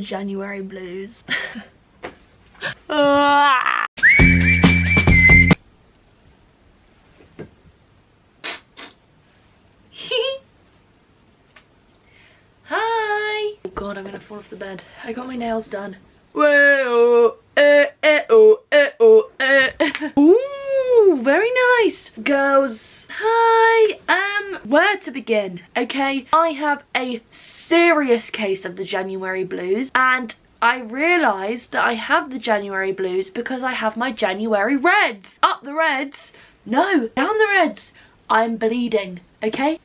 January blues. Hi. Oh god, I'm gonna fall off the bed. I got my nails done. Whoa, Ooh, very nice. Girls, hi. Where to begin? Okay, I have a serious case of the January blues, and I realised that I have the January blues because I have my January reds. Up the reds. No, down the reds. I'm bleeding, okay?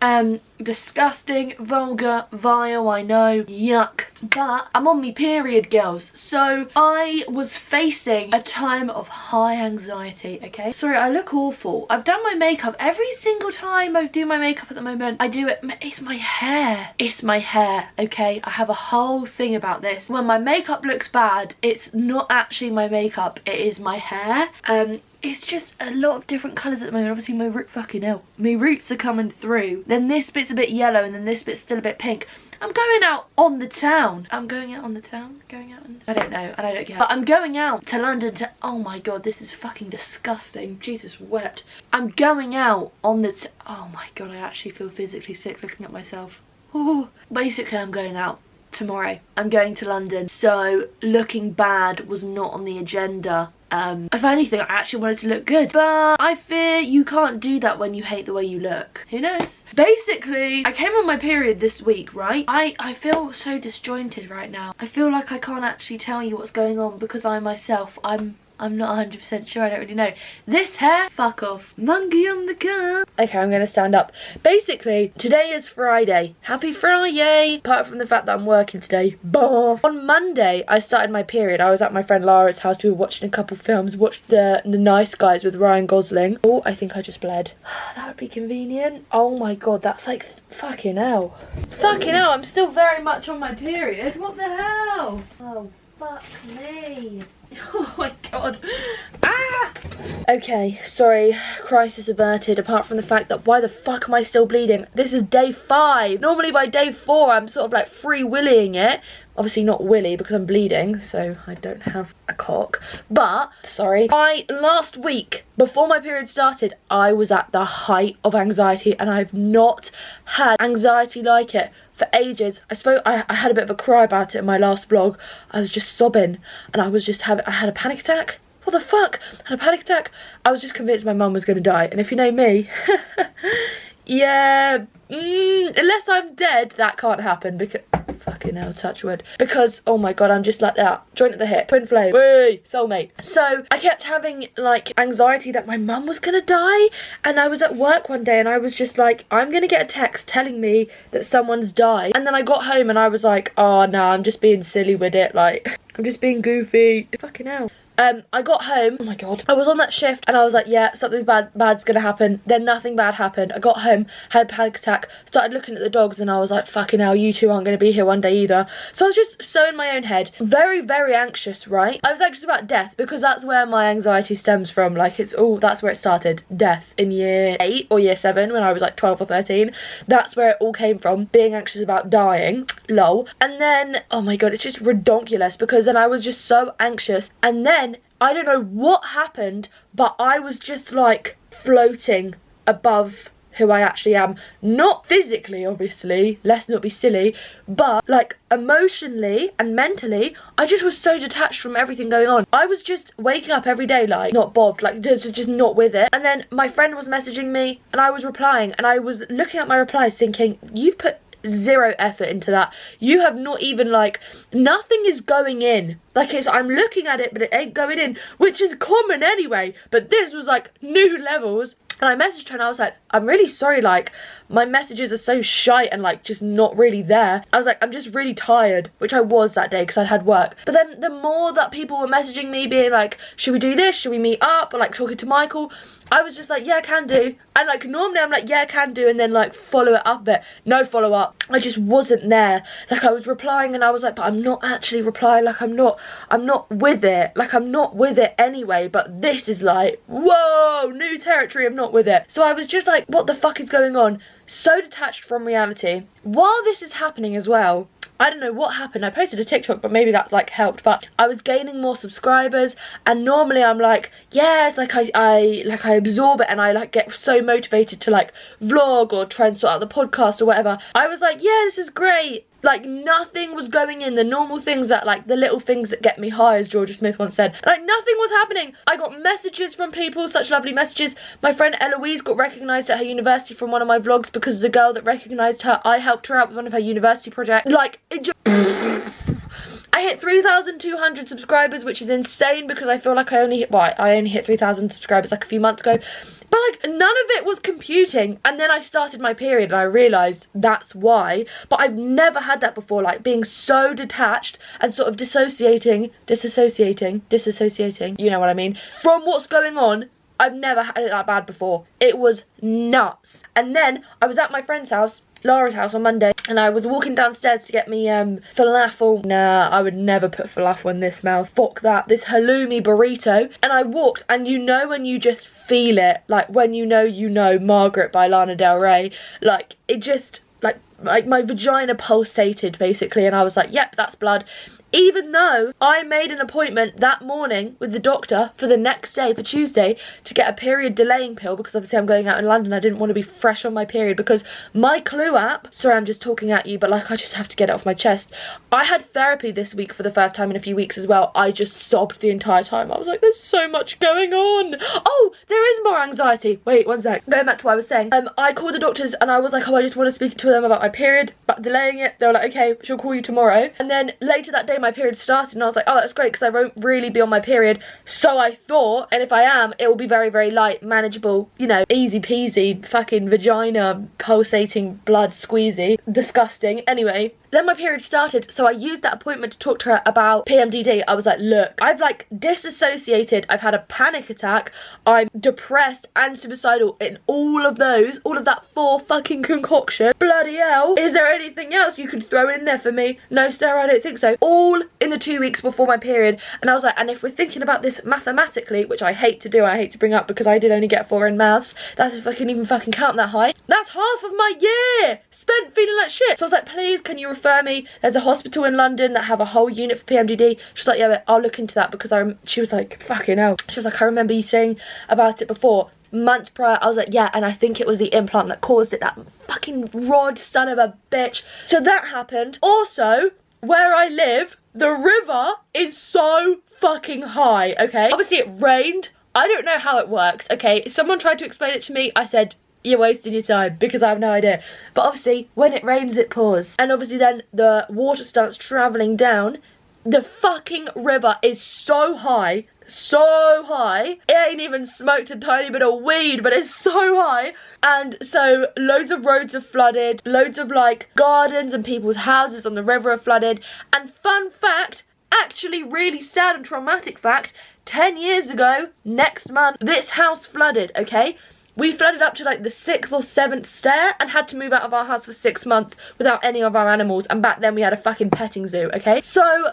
Disgusting, vulgar, vile, I know, yuck. But I'm on me period, girls. So I was facing a time of high anxiety, okay? Sorry, I look awful. I've done my makeup every single time I do my makeup at the moment. I do it, it's my hair. It's my hair, okay? I have a whole thing about this. When my makeup looks bad, it's not actually my makeup, it is my hair. It's just a lot of different colours at the moment. Obviously my fucking hell. My roots are coming through. Then this bit's a bit yellow and then this bit's still a bit pink. I'm going out on the town. I'm going out on the town? Going out on... I don't know and I don't care. But I'm going out to London to... Oh my god, this is fucking disgusting. Jesus wept. I'm going out on the... Oh my god, I actually feel physically sick looking at myself. Ooh. Basically, I'm going out tomorrow. I'm going to London. So looking bad was not on the agenda. If anything, I actually wanted to look good, but I fear you can't do that when you hate the way you look. Who knows? Basically, I came on my period this week, right? I feel so disjointed right now. I feel like I can't actually tell you what's going on because I myself, I'm not 100% sure, I don't really know. This hair, fuck off. Monkey on the car. Okay, I'm gonna stand up. Basically, today is Friday. Happy Friday! Apart from the fact that I'm working today. Bah. On Monday, I started my period. I was at my friend Lara's house. We were watching a couple films. Watched the Nice Guys with Ryan Gosling. Oh, I think I just bled. That would be convenient. Oh my god, that's like fucking hell. Fucking hell, I'm still very much on my period. What the hell? Oh, fuck me. Oh my god. Ah! Okay, sorry, crisis averted, apart from the fact that why the fuck am I still bleeding? This is day 5. Normally by day 4 I'm sort of like free-willying it. Obviously not willy because I'm bleeding, so I don't have a cock. But, sorry, last week, before my period started, I was at the height of anxiety and I've not had anxiety like it for ages. I had a bit of a cry about it in my last vlog. I was just sobbing and I was just I had a panic attack. What the fuck? I had a panic attack. I was just convinced my mum was going to die. And if you know me, yeah, unless I'm dead, that can't happen because... Fucking hell, touch wood. Because, oh my god, I'm just like that. Joint at the hip. Twin flame. Whee! Soulmate. So, I kept having, like, anxiety that my mum was gonna die. And I was at work one day and I was just like, I'm gonna get a text telling me that someone's died. And then I got home and I was like, oh no, I'm just being silly with it. Like, I'm just being goofy. Fucking hell. I got home, oh my god, I was on that shift and I was like, yeah, something's bad's gonna happen. Then nothing bad happened. I got home, had a panic attack, started looking at the dogs and I was like, fucking hell, you two aren't gonna be here one day either. So I was just so in my own head, very, very anxious, right? I was anxious about death because that's where my anxiety stems from. Like, it's all, that's where it started. Death in year 8 or year 7 when I was like 12 or 13. That's where it all came from, being anxious about dying, lol. And then, oh my god, it's just redonkulous because then I was just so anxious and then I don't know what happened, but I was just like floating above who I actually am. Not physically, obviously, let's not be silly, but like emotionally and mentally, I just was so detached from everything going on. I was just waking up every day like not bothered, like just not with it. And then my friend was messaging me and I was replying and I was looking at my replies thinking, you've put zero effort into that. You have not even, like, nothing is going in. Like, it's, I'm looking at it but it ain't going in, which is common anyway, but this was like new levels. And I messaged her and I was like, I'm really sorry, like, my messages are so shite and like just not really there. I was like, I'm just really tired, which I was that day because I'd had work. But then the more that people were messaging me being like, should we do this? Should we meet up? Or like talking to Michael, I was just like, yeah, I can do. And like normally I'm like, yeah, I can do, and then like follow it up a bit. No follow up. I just wasn't there. Like I was replying and I was like, but I'm not actually replying. Like I'm not with it. Like I'm not with it anyway. But this is like, whoa, new territory. I'm not with it. So I was just like, what the fuck is going on? So detached from reality. While this is happening as well, I don't know what happened. I posted a TikTok, but maybe that's like helped, but I was gaining more subscribers, and normally I'm like, yes, like I absorb it and I like get so motivated to like vlog or try and sort out the podcast or whatever. I was like, yeah, this is great. Like, nothing was going in, the normal things that, like, the little things that get me high, as Georgia Smith once said. Like, nothing was happening. I got messages from people, such lovely messages. My friend Eloise got recognised at her university from one of my vlogs because the girl that recognised her, I helped her out with one of her university projects. Like, it just... I hit 3,200 subscribers, which is insane because I feel like I only hit 3,000 subscribers like a few months ago. But like, none of it was computing, and then I started my period and I realised that's why. But I've never had that before, like being so detached and sort of disassociating, you know what I mean, from what's going on. I've never had it that bad before. It was nuts. And then I was at my friend's house, Lara's house, on Monday, and I was walking downstairs to get me falafel. Nah, I would never put falafel in this mouth. Fuck that. This halloumi burrito. And I walked, and you know when you just feel it, like when you know, Margaret by Lana Del Rey, like it just like my vagina pulsated basically, and I was like, yep, that's blood. Even though I made an appointment that morning with the doctor for the next day, for Tuesday, to get a period delaying pill, because obviously I'm going out in London. I didn't want to be fresh on my period because my Clue app, sorry I'm just talking at you, but like I just have to get it off my chest. I had therapy this week for the first time in a few weeks as well. I just sobbed the entire time. I was like, there's so much going on. Oh, there is more anxiety. Wait, one sec. Going back to what I was saying. I called the doctors and I was like, oh, I just want to speak to them about my period, but delaying it. They were like, okay, she'll call you tomorrow. And then later that day, my period started and I was like, oh, that's great because I won't really be on my period. So I thought, and if I am, it will be very, very light, manageable, you know, easy peasy, fucking vagina pulsating, blood squeezy, disgusting. Anyway, then my period started, so I used that appointment to talk to her about PMDD. I was like, look, I've like disassociated, I've had a panic attack, I'm depressed and suicidal in all of that 4 fucking concoction. Bloody hell. Is there anything else you could throw in there for me? No, sir, I don't think so. All in the 2 weeks before my period. And I was like, and if we're thinking about this mathematically, which I hate to do, I hate to bring up because I did only get 4 in maths, that's if I can even fucking count that high. That's half of my year spent feeling like shit. So I was like, please, can you refer me? There's a hospital in London that have a whole unit for PMDD. She was like, yeah, but I'll look into that because she was like, fucking hell. She was like, I remember you saying about it before. Months prior. I was like, yeah, and I think it was the implant that caused it, that fucking rod son of a bitch. So that happened. Also, where I live, the river is so fucking high, okay? Obviously it rained. I don't know how it works, okay? Someone tried to explain it to me. I said, you're wasting your time because I have no idea. But obviously when it rains it pours, and obviously then the water starts travelling down. The fucking river is so high, it ain't even smoked a tiny bit of weed, but it's so high. And so loads of roads are flooded, loads of like gardens and people's houses on the river are flooded. And fun fact, actually really sad and traumatic fact, 10 years ago, next month, this house flooded, okay? We flooded up to like the 6th or 7th stair and had to move out of our house for 6 months without any of our animals, and back then we had a fucking petting zoo, okay? So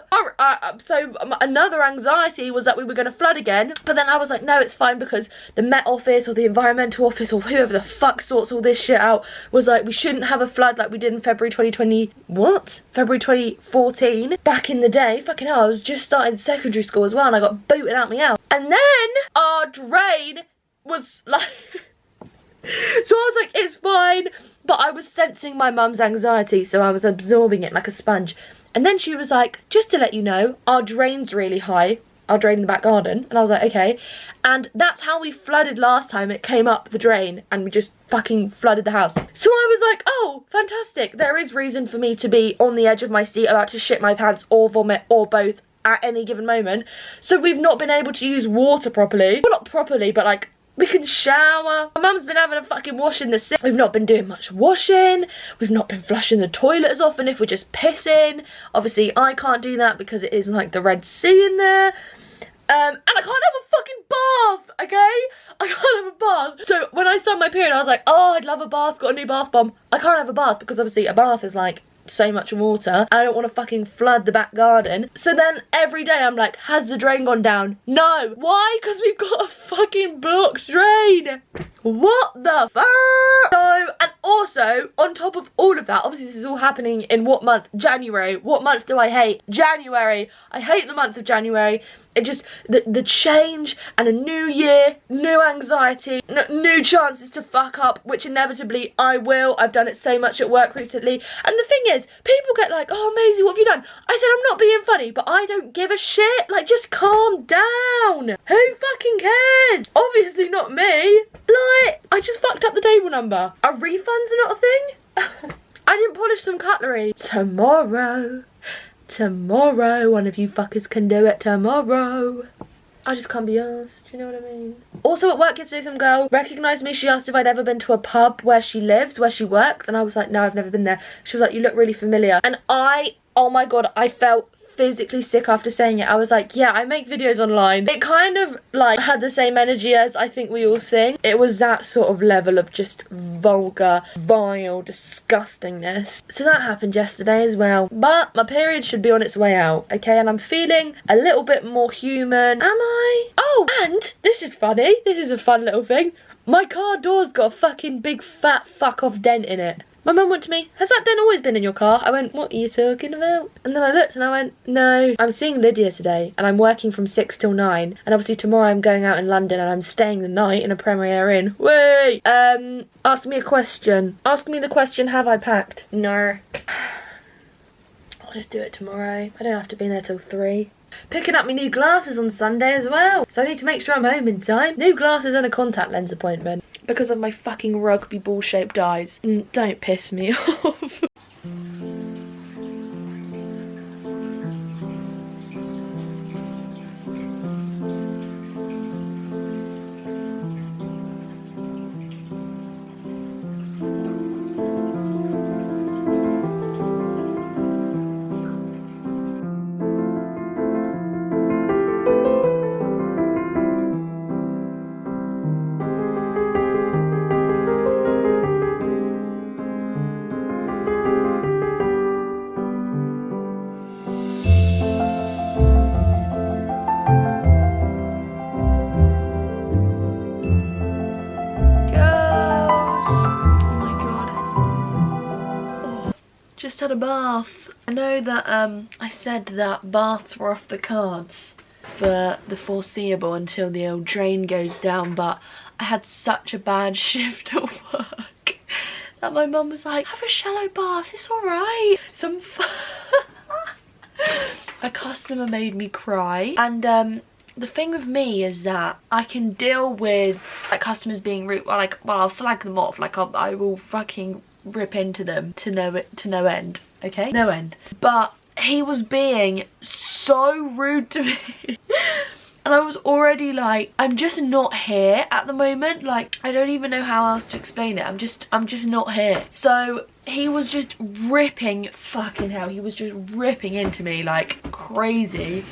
another anxiety was that we were going to flood again, but then I was like, no, it's fine, because the Met Office or the Environmental Office or whoever the fuck sorts all this shit out was like, we shouldn't have a flood like we did in February 2020, what? February 2014, back in the day. Fucking hell, I was just starting secondary school as well and I got booted out my house. And then our drain was like... So I was like, it's fine, but I was sensing my mum's anxiety, so I was absorbing it like a sponge. And then she was like, just to let you know, our drain's really high, our drain in the back garden. And I was like, okay. And that's how we flooded last time. It came up the drain and we just fucking flooded the house. So I was like, oh, fantastic. There is reason for me to be on the edge of my seat about to shit my pants or vomit or both at any given moment. So we've not been able to use water properly. Well, not properly, but like, we can shower. My mum's been having a fucking wash in the sink. We've not been doing much washing. We've not been flushing the toilet as often if we're just pissing. Obviously, I can't do that because it is like the Red Sea in there. And I can't have a fucking bath, okay? I can't have a bath. So when I started my period, I was like, oh, I'd love a bath. Got a new bath bomb. I can't have a bath because obviously a bath is like so much water. I don't want to fucking flood the back garden. So then every day I'm like, has the drain gone down? No. Why? Because we've got a fucking blocked drain. What the fuck? So, and also, on top of all of that, obviously this is all happening in what month? January. What month do I hate? January. I hate the month of January. It just, the change and a new year, new anxiety, new chances to fuck up, which inevitably I will. I've done it so much at work recently. And the thing is, people get like, oh, Maisie, what have you done? I said, I'm not being funny, but I don't give a shit. Like, just calm down. Who fucking cares? Obviously not me. Like, I just fucked up the table number. Are refunds not a thing? I didn't polish some cutlery. Tomorrow, one of you fuckers can do it tomorrow. I just can't be asked, do you know what I mean? Also at work yesterday, some girl recognised me. She asked if I'd ever been to a pub where she lives, where she works, and I was like, no, I've never been there. She was like, you look really familiar. And oh my god, I felt physically sick after saying it. I was like, yeah, I make videos online. It kind of like had the same energy as I think we all sing. It was that sort of level of just vulgar, vile disgustingness. So that happened yesterday as well. But my period should be on its way out, okay? And I'm feeling a little bit more human. Am I? Oh, and this is funny. This is a fun little thing. My car door's got a fucking big fat fuck off dent in it. My mum went to me, has that dent always been in your car? I went, what are you talking about? And then I looked and I went, no. I'm seeing Lydia today and I'm working from 6 till 9. And obviously tomorrow I'm going out in London and I'm staying the night in a Premier Inn. Wait! Ask me a question. Ask me the question, have I packed? No. I'll just do it tomorrow. I don't have to be there till 3. Picking up my new glasses on Sunday as well. So I need to make sure I'm home in time. New glasses and a contact lens appointment. Because of my fucking rugby ball shaped eyes. Don't piss me off. Just had a bath. I know that I said that baths were off the cards for the foreseeable until the old drain goes down, but I had such a bad shift at work that my mum was like, have a shallow bath, it's alright. A customer made me cry, and the thing with me is that I can deal with like customers being rude, well I'll slag them off, like I will fucking rip into them to no end, okay? No end. But he was being so rude to me. And I was already like, I'm just not here at the moment. Like, I don't even know how else to explain it. I'm just not here. So he was just ripping, fucking hell, he was just ripping into me like crazy.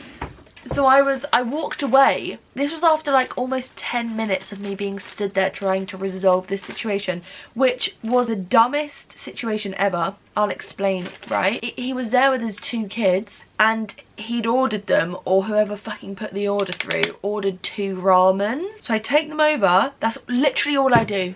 So I walked away. This was after like almost 10 minutes of me being stood there trying to resolve this situation, which was the dumbest situation ever. I'll explain, right? He was there with his 2 kids and he'd ordered them, or whoever fucking put the order through, ordered 2 ramens. So I take them over. That's literally all I do.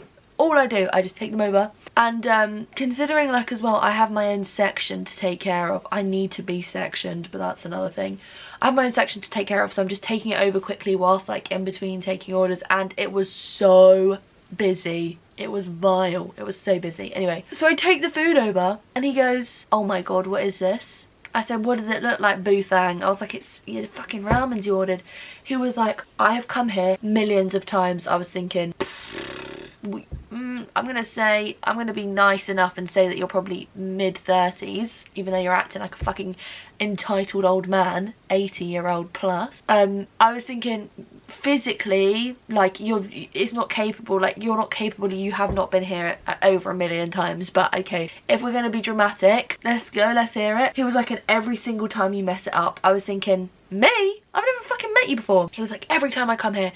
I just take them over. And considering like as well I have my own section to take care of, I need to be sectioned, but that's another thing. I have my own section to take care of, so I'm just taking it over quickly whilst like in between taking orders, and it was so busy. It was vile. It was so busy. Anyway, so I take the food over and he goes, oh my god, what is this? I said, what does it look like, Boothang? I was like, it's the fucking ramens you ordered. He was like, I have come here millions of times. I was thinking, I'm gonna be nice enough and say that you're probably mid-30s, even though you're acting like a fucking entitled old man, 80-year-old plus. I was thinking, physically, like, it's not capable, like, you're not capable, you have not been here over a million times, but okay, if we're gonna be dramatic, let's go, let's hear it. He was like, and every single time you mess it up. I was thinking, me? I've never fucking met you before. He was like, every time I come here,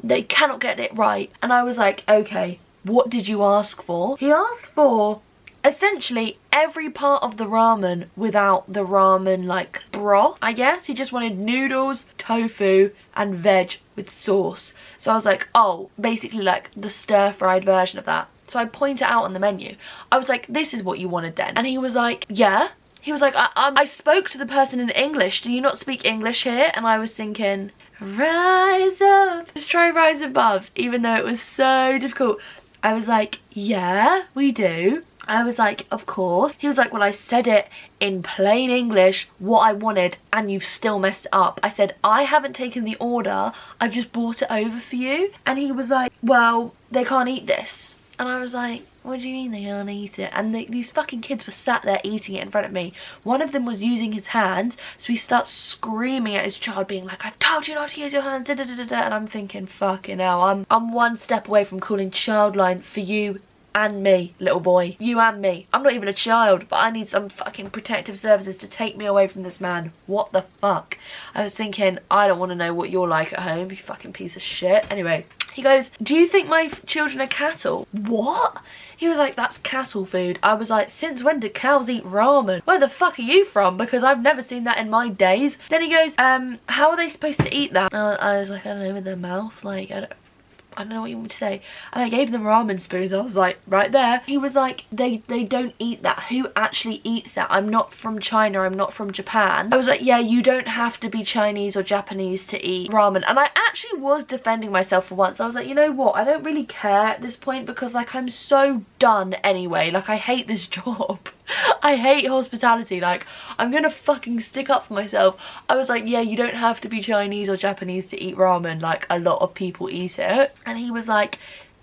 they cannot get it right. And I was like, okay, what did you ask for? He asked for essentially every part of the ramen without the ramen like broth, I guess. He just wanted noodles, tofu and veg with sauce. So I was like, oh, basically like the stir-fried version of that. So I point it out on the menu. I was like, this is what you wanted then. And he was like, yeah. He was like, I spoke to the person in English. Do you not speak English here? And I was thinking, rise up. Just try rise above, even though it was so difficult. I was like, yeah, we do. I was like, of course. He was like, well, I said it in plain English, what I wanted, and you've still messed it up. I said, I haven't taken the order. I've just brought it over for you. And he was like, well, they can't eat this. And I was like, what do you mean they can't eat it? And these fucking kids were sat there eating it in front of me. One of them was using his hands, so he starts screaming at his child, being like, I've told you not to use your hands, da da da da. And I'm thinking, fucking hell, I'm one step away from calling childline for you and me, little boy. You and me. I'm not even a child, but I need some fucking protective services to take me away from this man. What the fuck? I was thinking, I don't want to know what you're like at home, you fucking piece of shit. Anyway, he goes, do you think my children are cattle? What? He was like, that's cattle food. I was like, since when do cows eat ramen? Where the fuck are you from? Because I've never seen that in my days. Then he goes, how are they supposed to eat that? I was like, I don't know, with their mouth. Like, I don't know what you want me to say. And I gave them ramen spoons. I was like, right there. He was like, they don't eat that. Who actually eats that? I'm not from China. I'm not from Japan. I was like, yeah, you don't have to be Chinese or Japanese to eat ramen. And I actually was defending myself for once. I was like, you know what? I don't really care at this point because like I'm so done anyway. Like I hate this job. I hate hospitality. Like I'm gonna fucking stick up for myself. I was like, yeah, you don't have to be Chinese or Japanese to eat ramen. Like a lot of people eat it. And he was like,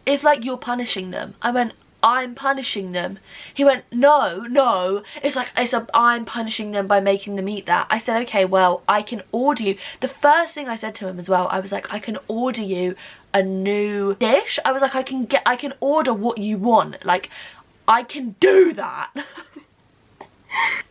it's like you're punishing them. I went, I'm punishing them. He went, no, I'm punishing them by making them eat that. I said, okay, well, I can order you. The first thing I said to him as well, I was like, I can order you a new dish. I was like, I can order what you want. Like I can do that.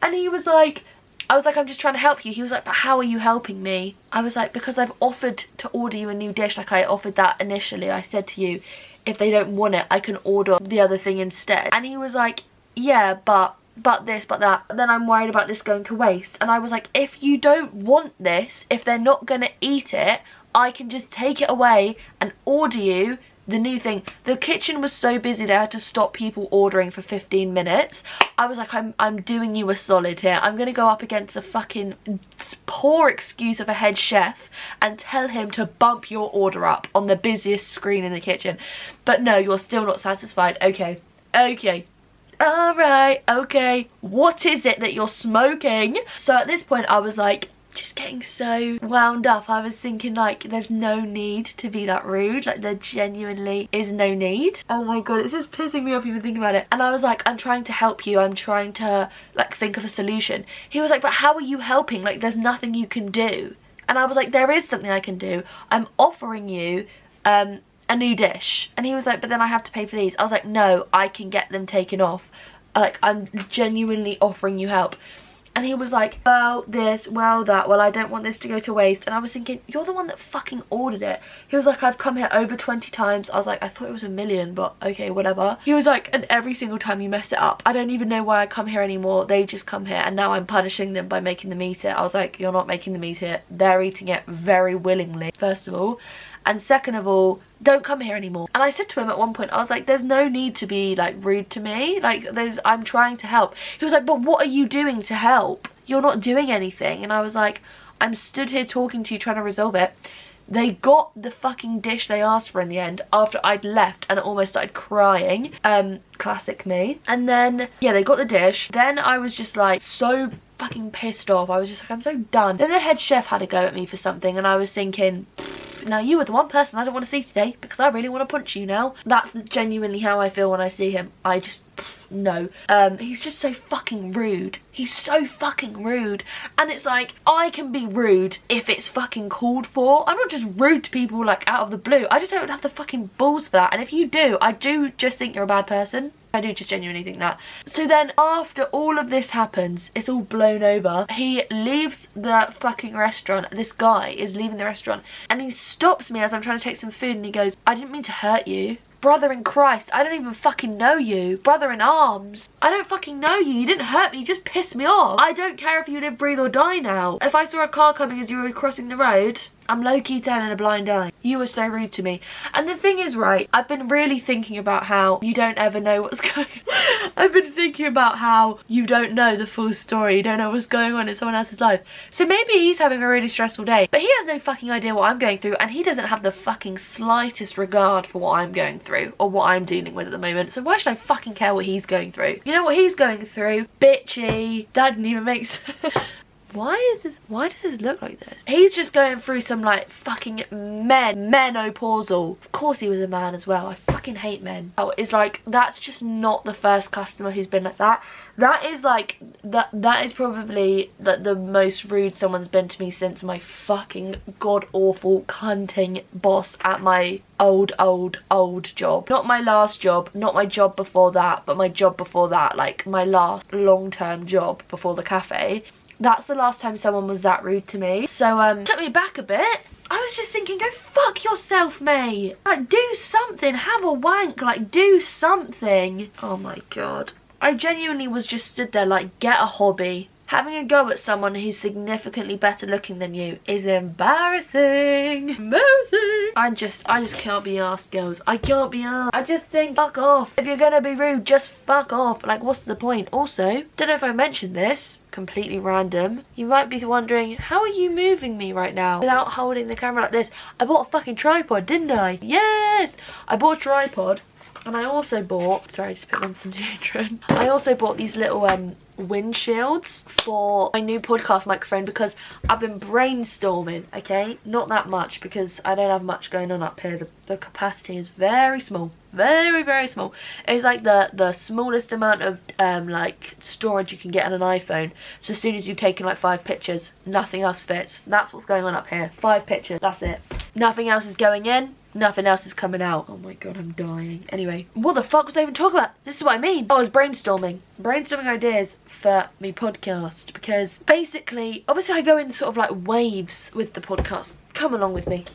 And he was like, I was like, I'm just trying to help you. He was like, but how are you helping me? I was like, because I've offered to order you a new dish. Like I offered that initially. I said to you, if they don't want it, I can order the other thing instead. And he was like, yeah, but this, but that. And then I'm worried about this going to waste. And I was like, if you don't want this, if they're not going to eat it, I can just take it away and order you the new thing. The kitchen was so busy they had to stop people ordering for 15 minutes. I was like, I'm doing you a solid here. I'm gonna go up against a fucking poor excuse of a head chef and tell him to bump your order up on the busiest screen in the kitchen. But no, you're still not satisfied. Okay, alright, okay, what is it that you're smoking? So at this point I was like, just getting so wound up. I was thinking like there's no need to be that rude. Like there genuinely is no need. Oh my god, it's just pissing me off even thinking about it. And I was like, I'm trying to help you. I'm trying to like think of a solution. He was like, but how are you helping? Like there's nothing you can do. And I was like, there is something I can do. I'm offering you a new dish. And he was like, but then I have to pay for these. I was like, no, I can get them taken off. Like I'm genuinely offering you help. And he was like, well this, well that, well I don't want this to go to waste. And I was thinking, you're the one that fucking ordered it. He was like, I've come here over 20 times. I was like, I thought it was 1,000,000, but okay, whatever. He was like, and every single time you mess it up. I don't even know why I come here anymore. They just come here and now I'm punishing them by making them eat it. I was like, you're not making them eat it. They're eating it very willingly, first of all. And second of all, don't come here anymore. And I said to him at one point, I was like, there's no need to be like rude to me. Like I'm trying to help. He was like, but what are you doing to help? You're not doing anything. And I was like, I'm stood here talking to you, trying to resolve it. They got the fucking dish they asked for in the end after I'd left and almost started crying. Classic me. And then, yeah, they got the dish. Then I was just like so fucking pissed off. I was just like, I'm so done. Then the head chef had a go at me for something and I was thinking, now you were the one person I don't want to see today because I really want to punch you now. That's genuinely how I feel when I see him. I just, no. He's just so fucking rude. He's so fucking rude. And it's like, I can be rude if it's fucking called for. I'm not just rude to people like out of the blue. I just don't have the fucking balls for that. And if you do, I do just think you're a bad person. I do just genuinely think that. So then after all of this happens, it's all blown over. He leaves the fucking restaurant. This guy is leaving the restaurant and he stops me as I'm trying to take some food and he goes, I didn't mean to hurt you. Brother in Christ, I don't even fucking know you. Brother in arms, I don't fucking know you. You didn't hurt me, you just pissed me off. I don't care if you live, breathe or die now. If I saw a car coming as you were crossing the road, I'm low-key turning a blind eye. You were so rude to me. And the thing is, right, I've been really thinking about how you don't ever know what's going on. I've been thinking about how you don't know the full story. You don't know what's going on in someone else's life. So maybe he's having a really stressful day, but he has no fucking idea what I'm going through, and he doesn't have the fucking slightest regard for what I'm going through or what I'm dealing with at the moment. So why should I fucking care what he's going through? You know what he's going through? Bitchy. That didn't even make sense. Why does this look like this? He's just going through some like fucking menopausal. Of course he was a man as well. I fucking hate men. Oh, it's like, that's just not the first customer who's been like that. That is like, that is probably the most rude someone's been to me since my fucking god awful cunting boss at my old job. Not my last job, not my job before that, but my job before that, like my last long-term job before the cafe. That's the last time someone was that rude to me. So, took me back a bit. I was just thinking, go fuck yourself, mate. Like, do something. Have a wank. Like, do something. Oh my god. I genuinely was just stood there like, get a hobby. Having a go at someone who's significantly better looking than you is embarrassing. Embarrassing. I just can't be arsed, girls. I can't be arsed. I just think, fuck off. If you're gonna be rude, just fuck off. Like, what's the point? Also, don't know if I mentioned this, completely random. You might be wondering, how are you moving me right now without holding the camera like this? I bought a fucking tripod, didn't I? Yes! I bought a tripod, and I also bought, sorry, I just put on some deodorant. I also bought these little windshields for my new podcast microphone because I've been brainstorming, okay? Not that much because I don't have much going on up here. The capacity is very small. Very, very small. It's like the smallest amount of like storage you can get on an iPhone. So as soon as you've taken like 5 pictures, nothing else fits. That's what's going on up here. 5 pictures, that's it. Nothing else is going in. Nothing else is coming out. Oh my god, I'm dying. Anyway, what the fuck was I even talking about? This is what I mean. I was brainstorming ideas for me podcast, because basically, obviously I go in sort of like waves with the podcast. Come along with me.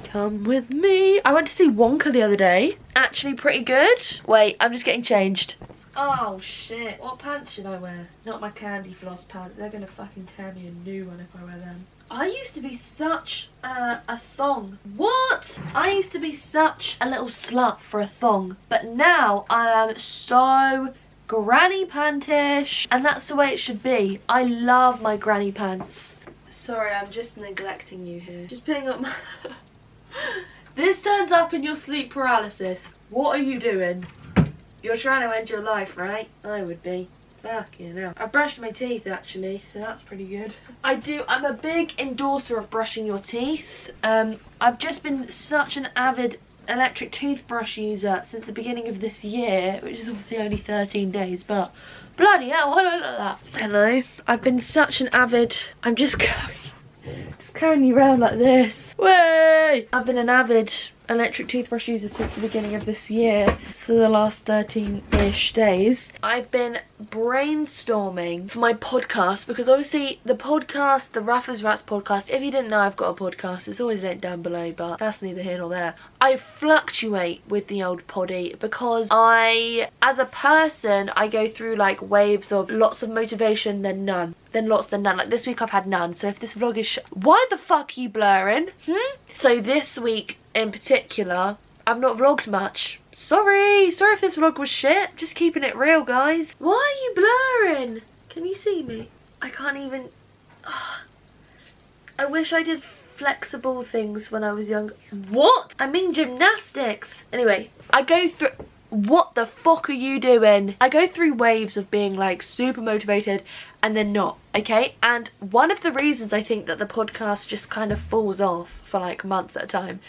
Come with me. I went to see Wonka the other day. Actually pretty good. Wait, I'm just getting changed. Oh shit. What pants should I wear? Not my candy floss pants. They're gonna fucking tear me a new one if I wear them. I used to be such a thong. What? I used to be such a little slut for a thong. But now I am so granny pantish. And that's the way it should be. I love my granny pants. Sorry, I'm just neglecting you here. Just putting up my... This turns up in your sleep paralysis. What are you doing? You're trying to end your life, right? I would be. Fucking hell. I brushed my teeth actually, so that's pretty good. I'm a big endorser of brushing your teeth. I've just been such an avid electric toothbrush user since the beginning of this year, which is obviously only 13 days, but bloody hell, why do I look like that? Hello. I've been such an avid... I'm just carrying you around like this. Way! I've been an avid electric toothbrush user since the beginning of this year, for the last 13-ish days. I've been brainstorming for my podcast, because obviously the podcast, the Rough as Rats podcast, if you didn't know I've got a podcast, it's always linked down below, but that's neither here nor there. I fluctuate with the old poddy because as a person, I go through like waves of lots of motivation, then none. Then lots, then none. Like this week I've had none, so if this vlog is why the fuck are you blurring? So this week in particular, I've not vlogged much. Sorry if this vlog was shit. Just keeping it real, guys. Why are you blurring? Can you see me? I can't even... I wish I did flexible things when I was young. What? I mean gymnastics. Anyway, I go through... What the fuck are you doing? I go through waves of being like super motivated and then not, okay? And one of the reasons I think that the podcast just kind of falls off for like months at a time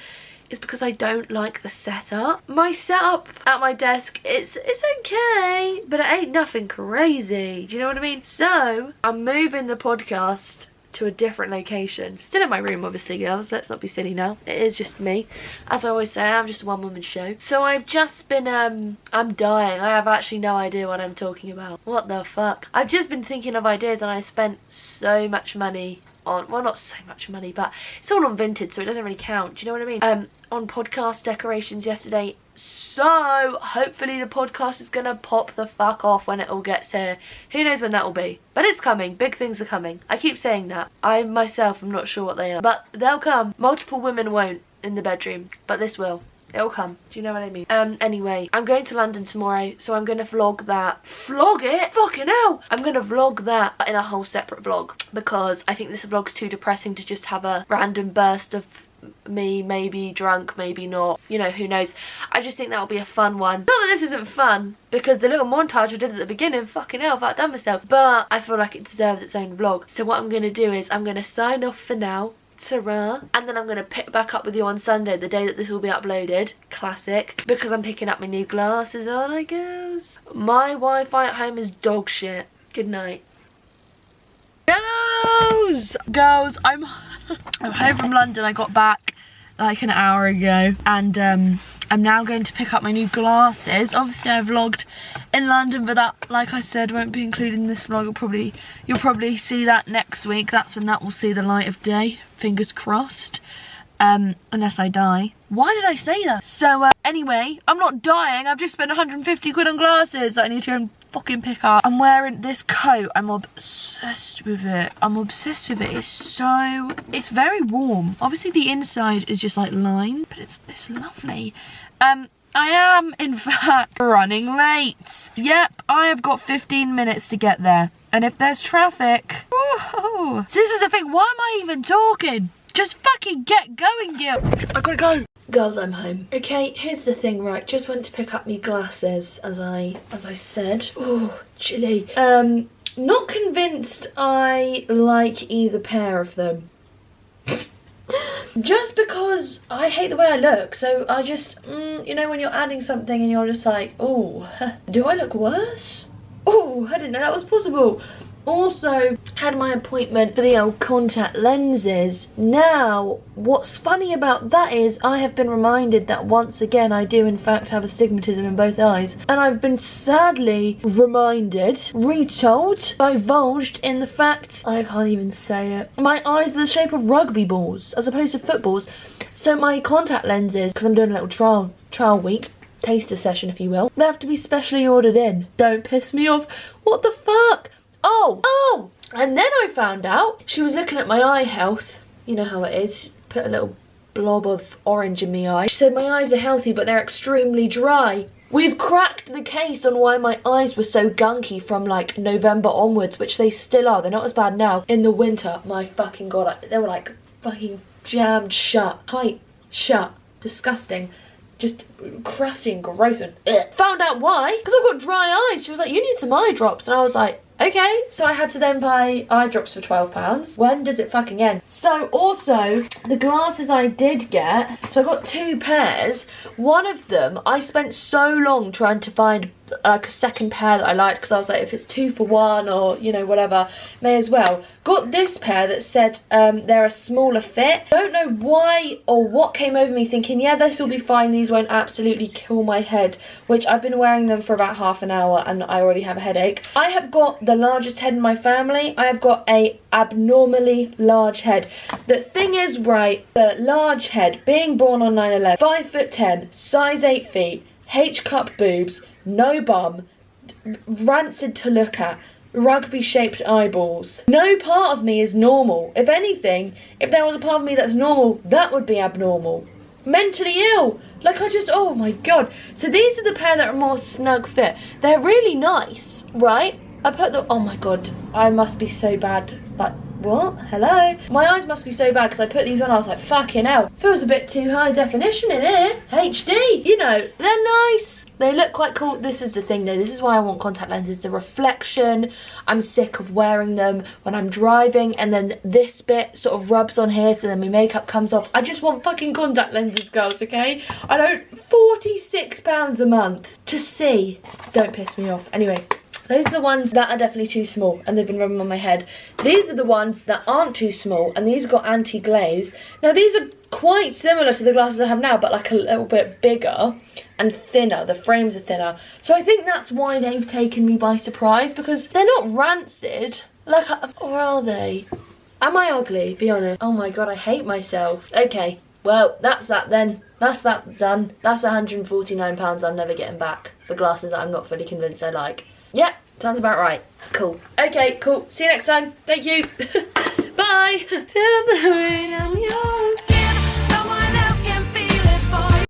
is because I don't like the setup. My setup at my desk, it's okay, but it ain't nothing crazy. Do you know what I mean? So I'm moving the podcast to a different location. Still in my room, obviously, girls. Let's not be silly now. It is just me. As I always say, I'm just a one-woman show. So I've just been, I'm dying. I have actually no idea what I'm talking about. What the fuck? I've just been thinking of ideas and I spent so much money on, well, not so much money, but it's all on Vinted, so it doesn't really count. Do you know what I mean? On podcast decorations yesterday. So hopefully the podcast is gonna pop the fuck off when it all gets here. Who knows when that will be, but it's coming. Big things are coming. I keep saying that. I myself am not sure what they are, but they'll come. Multiple women won't in the bedroom, but this will. It'll come. Do you know what I mean? Anyway, I'm going to London tomorrow, so I'm gonna vlog that. Vlog it? Fucking hell! I'm gonna vlog that in a whole separate vlog, because I think this vlog's too depressing to just have a random burst of me, maybe drunk, maybe not, you know, who knows. I just think that'll be a fun one. Not that this isn't fun, because the little montage I did at the beginning, fucking hell, I've outdone myself, but I feel like it deserves its own vlog. So what I'm gonna do is I'm gonna sign off for now, ta-ra, and then I'm gonna pick back up with you on Sunday, the day that this will be uploaded. Classic, because I'm picking up my new glasses on, I guess. My Wi-Fi at home is dog shit. Good night. Girls, I'm home from London. I got back like an hour ago, and I'm now going to pick up my new glasses. Obviously I vlogged in London, but that, like I said, won't be included in this vlog. You'll probably see that next week. That's when that will see the light of day, fingers crossed, unless I die. Why did I say that? So anyway, I'm not dying. I've just spent 150 quid on glasses that I need to go and fucking pick up. I'm wearing this coat. I'm obsessed with it. It's very warm. Obviously the inside is just like lined, but it's lovely. I am in fact running late. Yep, I have got 15 minutes to get there, and if there's traffic, whoa. So this is the thing, why am I even talking? Just fucking get going, Gil. I gotta go. Girls, I'm home. Okay, here's the thing, right? Just went to pick up me glasses, as I said. Oh, chilly. Not convinced I like either pair of them. Just because I hate the way I look. So I just, you know, when you're adding something and you're just like, oh, do I look worse? Oh, I didn't know that was possible. Also had my appointment for the old contact lenses. Now what's funny about that is I have been reminded that once again I do in fact have astigmatism in both eyes, and I've been sadly reminded, retold, divulged in the fact, I can't even say it, my eyes are the shape of rugby balls as opposed to footballs. So my contact lenses, because I'm doing a little trial week, taster session if you will, they have to be specially ordered in. Don't piss me off. What the fuck? Oh, and then I found out she was looking at my eye health. You know how it is. She put a little blob of orange in my eye. She said my eyes are healthy, but they're extremely dry. We've cracked the case on why my eyes were so gunky from like November onwards, which they still are. They're not as bad now. In the winter, my fucking god, they were like fucking jammed shut, tight shut, disgusting. Just crusty and gross and ugh. Found out why, because I've got dry eyes. She was like, you need some eye drops, and I was like, okay. So I had to then buy eye drops for £12. When does it fucking end? So also, the glasses I did get, so I got 2 pairs. One of them, I spent so long trying to find like a second pair that I liked, because I was like, if it's 2 for 1 or, you know, whatever, may as well. Got this pair that said they're a smaller fit. Don't know why or what came over me thinking, yeah, this will be fine, these won't absolutely kill my head, which I've been wearing them for about half an hour and I already have a headache. I have got the largest head in my family. I have got a abnormally large head. The thing is, right, the large head, being born on 9/11, 5'10", size 8 feet, H-cup boobs, no bum, rancid to look at, rugby shaped eyeballs. No part of me is normal. If anything, if there was a part of me that's normal, that would be abnormal. Mentally ill. Like I just, oh my god. So these are the pair that are more snug fit. They're really nice, right? I put the, oh my god, I must be so bad. Like, what? Hello? My eyes must be so bad because I put these on, I was like, fucking hell. Feels a bit too high definition in here. HD, you know, they're nice. They look quite cool. This is the thing though, this is why I want contact lenses. The reflection, I'm sick of wearing them when I'm driving, and then this bit sort of rubs on here so then my makeup comes off. I just want fucking contact lenses, girls, okay? I don't, £46 a month to see. Don't piss me off. Anyway, those are the ones that are definitely too small and they've been rubbing on my head. These are the ones that aren't too small and these have got anti-glaze. Now these are quite similar to the glasses I have now, but like a little bit bigger and thinner. The frames are thinner. So I think that's why they've taken me by surprise, because they're not rancid. Like, or are they? Am I ugly? Be honest. Oh my god, I hate myself. Okay, well, that's that then. That's that done. That's £149 I'm never getting back for glasses that I'm not fully convinced I like. Yeah, sounds about right. Cool. Okay, cool. See you next time. Thank you. Bye. Feel the rain on your